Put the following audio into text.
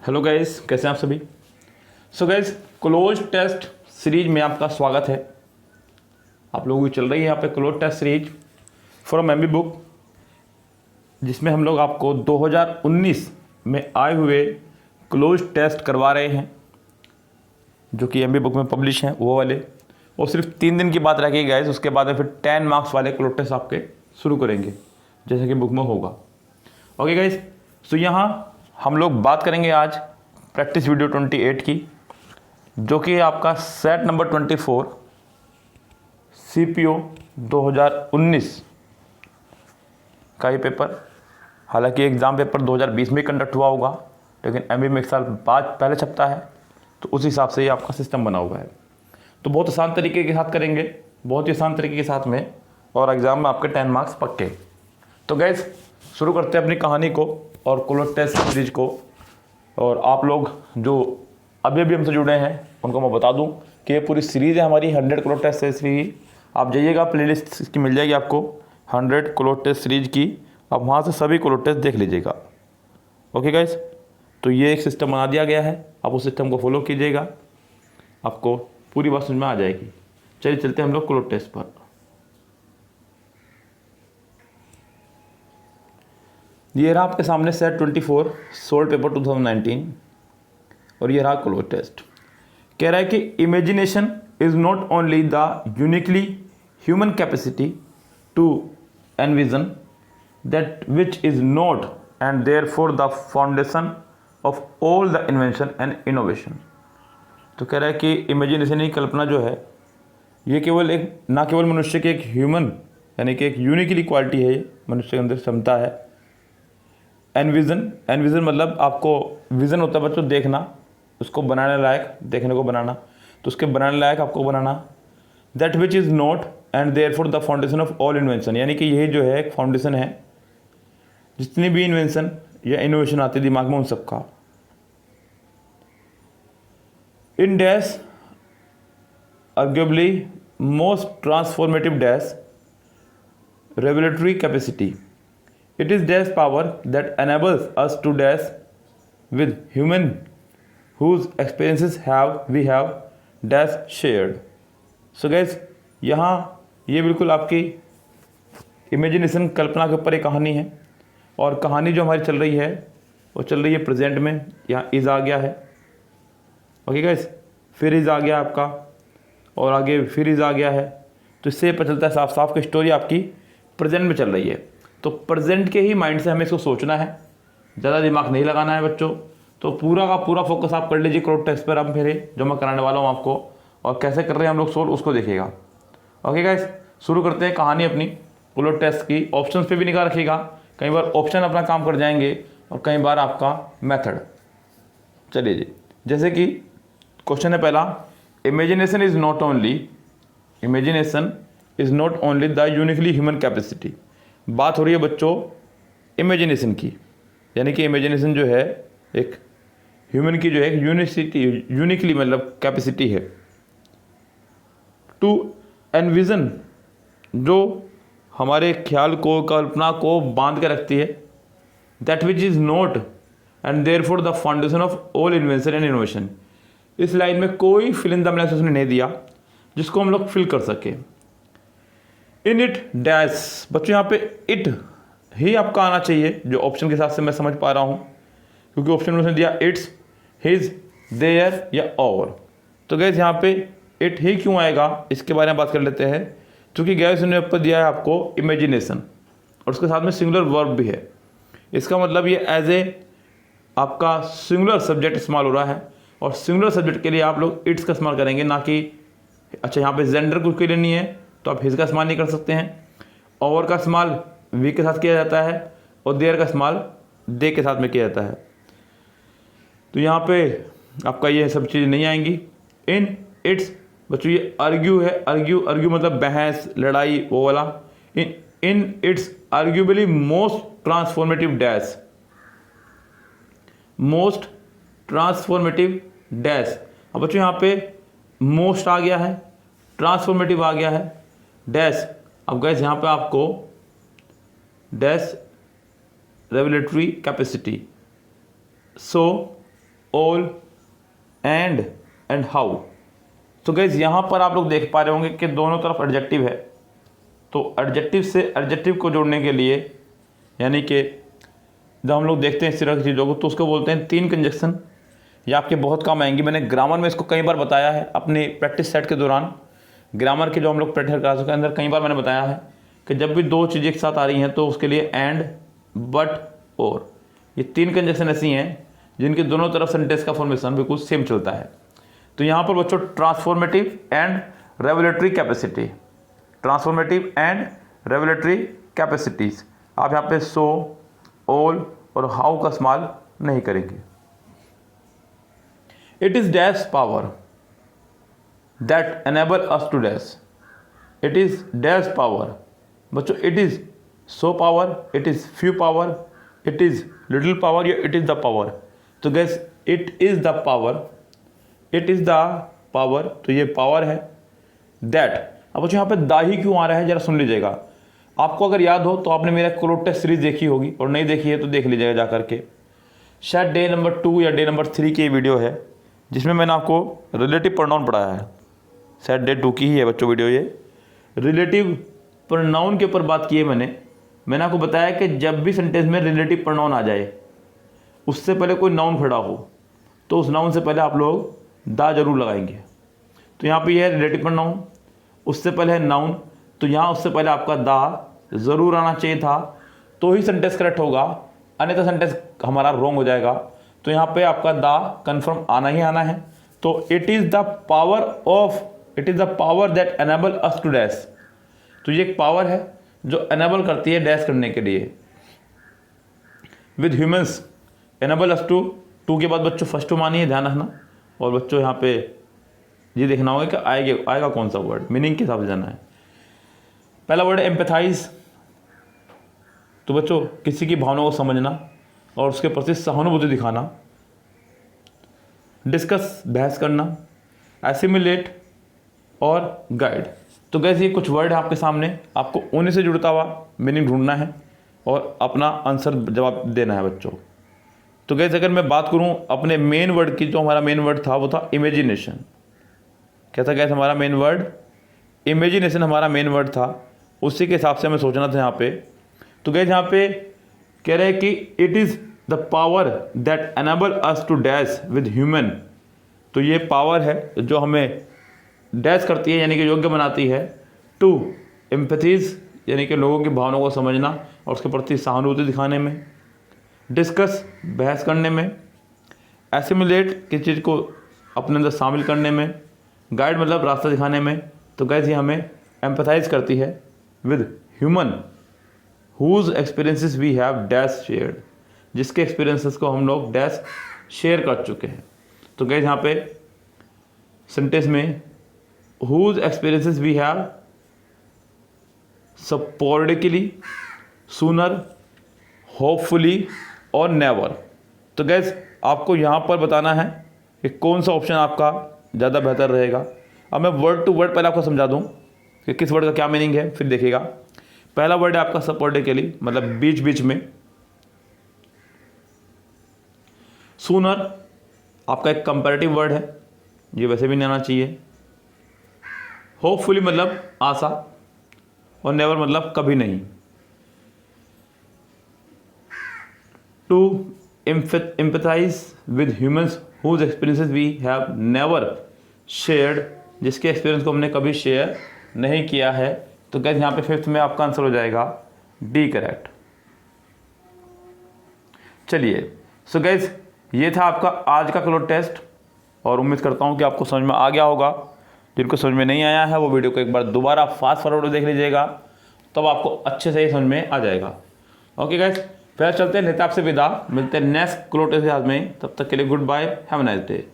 Hello guys, कैसे हैं आप सभी। So guys, close test series में आपका स्वागत है। आप लोगों की चल रही है यहाँ पे close test series from MB book, जिसमें हम लोग आपको 2019 में आए हुए क्लोज टेस्ट करवा रहे हैं, जो कि एमबी बुक में पब्लिश हैं वो वाले। और सिर्फ 3 दिन की बात रह गई गाइस, उसके बाद में फिर 10 मार्क्स वाले क्लोज टेस्ट आपके शुरू करेंगे, जैसे कि बुक में होगा। ओके गाइस, सो यहाँ हम लोग बात करेंगे आज प्रैक्टिस वीडियो 28 की, जो कि आपका सेट नंबर 24 सीपीओ 2019 का ये पेपर। हालांकि एग्ज़ाम पेपर 2020 में कंडक्ट हुआ होगा, लेकिन एमबी में 1 साल बाद पहले छपता है, तो उस हिसाब से ये आपका सिस्टम बना हुआ है। तो बहुत आसान तरीके के साथ करेंगे, बहुत ही आसान तरीके के साथ में, और एग्ज़ाम में आपके 10 मार्क्स पक्के। तो गैस, शुरू करते हैं अपनी कहानी को और क्लोज टेस्ट सीरीज को। और आप लोग जो अभी अभी हमसे जुड़े हैं उनको मैं बता दूं कि ये पूरी सीरीज़ है हमारी 100 क्लोज टेस्ट सीरीज। आप जाइएगा, प्लेलिस्ट इसकी मिल जाएगी आपको 100 क्लोज टेस्ट सीरीज की, आप वहाँ से सभी क्लोज टेस्ट देख लीजिएगा। ओके गाइस, तो ये एक सिस्टम बना दिया गया है, आप उस सिस्टम को फॉलो कीजिएगा, आपको पूरी बात समझ में आ जाएगी। चलिए चलते हैं हम लोग क्लोज टेस्ट पर। ये रहा आपके सामने सेट 24 सोल्ड पेपर 2019, और ये रहा क्लोज टेस्ट। कह रहा है कि imagination is not only the uniquely human capacity to envision that which is not and there for the foundation of all the invention and innovation. तो कह रहा है कि इमेजिनेशन की कल्पना जो है, ये केवल एक ना केवल मनुष्य की एक ह्यूमन यानी कि एक यूनिकली क्वालिटी है, मनुष्य के अंदर क्षमता है। एनविजन मतलब आपको विज़न होता है बच्चों, देखना, उसको बनाने लायक, देखने को बनाना, तो उसके बनाने लायक आपको बनाना। That which is not and there for the foundation of all invention, यानी कि यही जो है एक फाउंडेशन है जितनी भी इन्वेंशन या इनोवेशन आती है दिमाग में उन सबका। In dash arguably most transformative dash revolutionary capacity, it is dash power that enables us to dash with human whose experiences we have dash shared। so guys, यहाँ ये बिल्कुल आपकी इमेजिनेशन कल्पना के ऊपर एक कहानी है, और कहानी जो हमारी चल रही है वो चल रही है प्रेजेंट में। यहाँ इज़ आ गया है, ओके गाइस, फिर इज़ आ गया आपका, और आगे फिर इज़ आ गया है। तो इससे पता चलता है साफ साफ की स्टोरी आपकी प्रेजेंट में चल रही है। तो प्रेजेंट के ही माइंड से हमें इसको सोचना है, ज़्यादा दिमाग नहीं लगाना है बच्चों। तो पूरा का पूरा फोकस आप कर लीजिए क्लोज टेस्ट पर, हम फिर जो मैं कराने वाला हूँ आपको, और कैसे कर रहे हैं हम लोग सोल्व उसको देखिएगा। ओके गाइस, शुरू करते हैं कहानी अपनी क्लोज टेस्ट की। ऑप्शन पे भी निगाह रखिएगा, कई बार ऑप्शन अपना काम कर जाएंगे और कई बार आपका मेथड। चलिए जी, जैसे कि क्वेश्चन है पहला, imagination is not only the uniquely human capacity. बात हो रही है बच्चों इमेजिनेशन की, यानी कि इमेजिनेशन जो है एक ह्यूमन की जो है यूनिकली मतलब कैपेसिटी है टू एनविजन, जो हमारे ख्याल को, कल्पना को बांध के रखती है। That which is not and there for the foundation of all invention and innovation. इस लाइन में कोई फिल इन द ब्लैंक्स उसने नहीं दिया जिसको हम लोग फिल कर सके। इन इट डैश, बच्चों यहाँ पे इट ही आपका आना चाहिए, जो ऑप्शन के हिसाब से मैं समझ पा रहा हूँ, क्योंकि ऑप्शन में उसने दिया इट्स, हिज, देयर या और। तो गैस यहाँ पे इट ही क्यों आएगा, इसके बारे में बात कर लेते हैं। क्योंकि गैस ने ऊपर दिया है आपको इमेजिनेशन, और उसके साथ में सिंगुलर वर्ब भी है। इसका मतलब ये एज ए आपका सिंगुलर सब्जेक्ट इस्तेमाल हो रहा है, और सिंगुलर सब्जेक्ट के लिए आप लोग इट्स का इस्तेमाल करेंगे, ना कि अच्छा यहाँ पे जेंडर कुछ के लिए नहीं है तो आप हिज का इस्तेमाल नहीं कर सकते हैं। ओवर का इस्तेमाल वी के साथ किया जाता है, और देयर का इस्तेमाल दे के साथ में किया जाता है। तो यहाँ पे आपका ये सब चीज़ें नहीं आएंगी। इन इट्स बच्चों ये आर्ग्यू है, आर्ग्यू मतलब बहस, लड़ाई, वो वाला। In its arguably most transformative dash. अब बच्चों यहाँ पे मोस्ट आ गया है, ट्रांसफॉर्मेटिव आ गया है, डैश। अब गैस यहाँ पे आपको dash revolutionary capacity. So all, and how. तो गाइस यहाँ पर आप लोग देख पा रहे होंगे कि दोनों तरफ एडजेक्टिव है। तो एडजेक्टिव से एडजेक्टिव को जोड़ने के लिए, यानी कि जब हम लोग देखते हैं इस तरह की चीज़ों को, तो उसको बोलते हैं तीन कंजक्शन। ये आपके बहुत काम आएंगी। मैंने ग्रामर में इसको कई बार बताया है अपनी प्रैक्टिस सेट के दौरान। ग्रामर के जो हम लोग प्रैक्टिकल क्लासों के अंदर कई बार मैंने बताया है कि जब भी दो चीज़ें एक साथ आ रही हैं तो उसके लिए एंड, बट, और, ये तीन कंजक्शन ऐसी हैं जिनके दोनों तरफ सेंटेंस का फॉर्मेशन बिल्कुल सेम चलता है। तो यहाँ पर बच्चों transformative and revolutionary capacity, transformative and revolutionary capacities, आप यहाँ पे सो, ऑल और हाउ का इस्तेमाल नहीं करेंगे। It is dash power that enable us to dash, it is dash power. बच्चों it is so power, it is few power, it is little power, या इट इज द पावर। तो guys it is the power, it is the power, तो ये power है। That, अब बच्चों यहाँ पे दा ही क्यों आ रहा है, जरा सुन लीजिएगा। आपको अगर याद हो तो आपने मेरा क्लोट टेस्ट सीरीज देखी होगी, और नहीं देखी है तो देख लीजिएगा जा करके। शायद डे नंबर 2 या डे नंबर 3 की वीडियो है जिसमें मैंने आपको रिलेटिव प्रोनाउन पढ़ाया है। शायद डे 2 की ही है बच्चों वीडियो ये। रिलेटिव प्रोनाउन के ऊपर बात की है मैंने आपको बताया कि जब भी सेंटेंस में रिलेटिव प्रोनाउन आ जाए, उससे पहले कोई नाउन खड़ा हो, तो उस नाउन से पहले आप लोग दा जरूर लगाएंगे। तो यहाँ पे ये है रिलेटिव प्रोनाउन, उससे पहले है नाउन, तो यहाँ उससे पहले आपका दा ज़रूर आना चाहिए था, तो ही सेंटेंस करेक्ट होगा, अन्यथा सेंटेंस हमारा रॉन्ग हो जाएगा। तो यहाँ पे आपका दा कन्फर्म आना ही आना है। तो it is the power of, it is the power that enable us to dash, तो ये एक पावर है जो एनेबल करती है डैश करने के लिए। With humans enable us to के बाद बच्चों फर्स्ट टू मानिए, ध्यान रखना। और बच्चों यहाँ पे ये देखना होगा कि आएगा कौन सा वर्ड, मीनिंग के हिसाब से जाना है। पहला वर्ड है एम्पैथाइज, तो बच्चों किसी की भावनाओं को समझना और उसके प्रति सहानुभूति दिखाना। डिस्कस, बहस करना। एसिमिलेट और गाइड। तो गैस ये कुछ वर्ड है आपके सामने, आपको उन्हीं से जुड़ता हुआ मीनिंग ढूंढना है और अपना आंसर जवाब देना है बच्चों। तो गैस अगर मैं बात करूं अपने मेन वर्ड की, जो हमारा मेन वर्ड था वो था इमेजिनेशन। क्या था गैस हमारा मेन वर्ड? इमेजिनेशन हमारा मेन वर्ड था। उसी के हिसाब से हमें सोचना था यहाँ पे। तो गैस यहाँ पे कह रहे हैं कि it is the power that enable us to dash with human, तो ये पावर है जो हमें डैश करती है, यानी कि योग्य बनाती है। टू एम्पैथीज, यानी कि लोगों की भावनाओं को समझना और उसके प्रति सहानुभूति दिखाने में। डिस्कस, बहस करने में। एसिमिलेट, किसी चीज़ को अपने अंदर शामिल करने में। गाइड मतलब रास्ता दिखाने में। तो गैस ये हमें एम्पैथाइज करती है with human whose experiences we have dash shared, जिसके एक्सपीरियंसेस को हम लोग डैश शेयर कर चुके हैं। तो गैस यहाँ पे सेंटेंस में whose experiences we have sporadically, sooner, hopefully और नेवर। तो गैस आपको यहाँ पर बताना है कि कौन सा ऑप्शन आपका ज़्यादा बेहतर रहेगा। अब मैं वर्ड टू वर्ड पहले आपको समझा दूँ कि किस वर्ड का क्या मीनिंग है, फिर देखिएगा। पहला वर्ड है आपका स्पोरेडिकली, मतलब बीच बीच में। सूनर आपका एक कंपैरेटिव वर्ड है, ये वैसे भी नहीं आना चाहिए। होपफुली मतलब आशा, और नेवर मतलब कभी नहीं। To empathise with humans whose experiences we have never shared, जिसके एक्सपीरियंस को हमने कभी शेयर नहीं किया है। तो गैस यहाँ पे फिफ्थ में आपका आंसर हो जाएगा डी, करेक्ट। चलिए, सो गैस ये था आपका आज का क्लोट टेस्ट, और उम्मीद करता हूँ कि आपको समझ में आ गया होगा। जिनको समझ में नहीं आया है वो वीडियो को एक बार दोबारा फास्ट फॉरवर्ड देख लीजिएगा, तब आपको अच्छे से ही समझ में आ जाएगा। ओके गैस, फिर चलते हैं, लेते आपसे विदा, मिलते हैं नेक्स्ट क्लोट टेस्ट में। तब तक के लिए goodbye, have a nice day.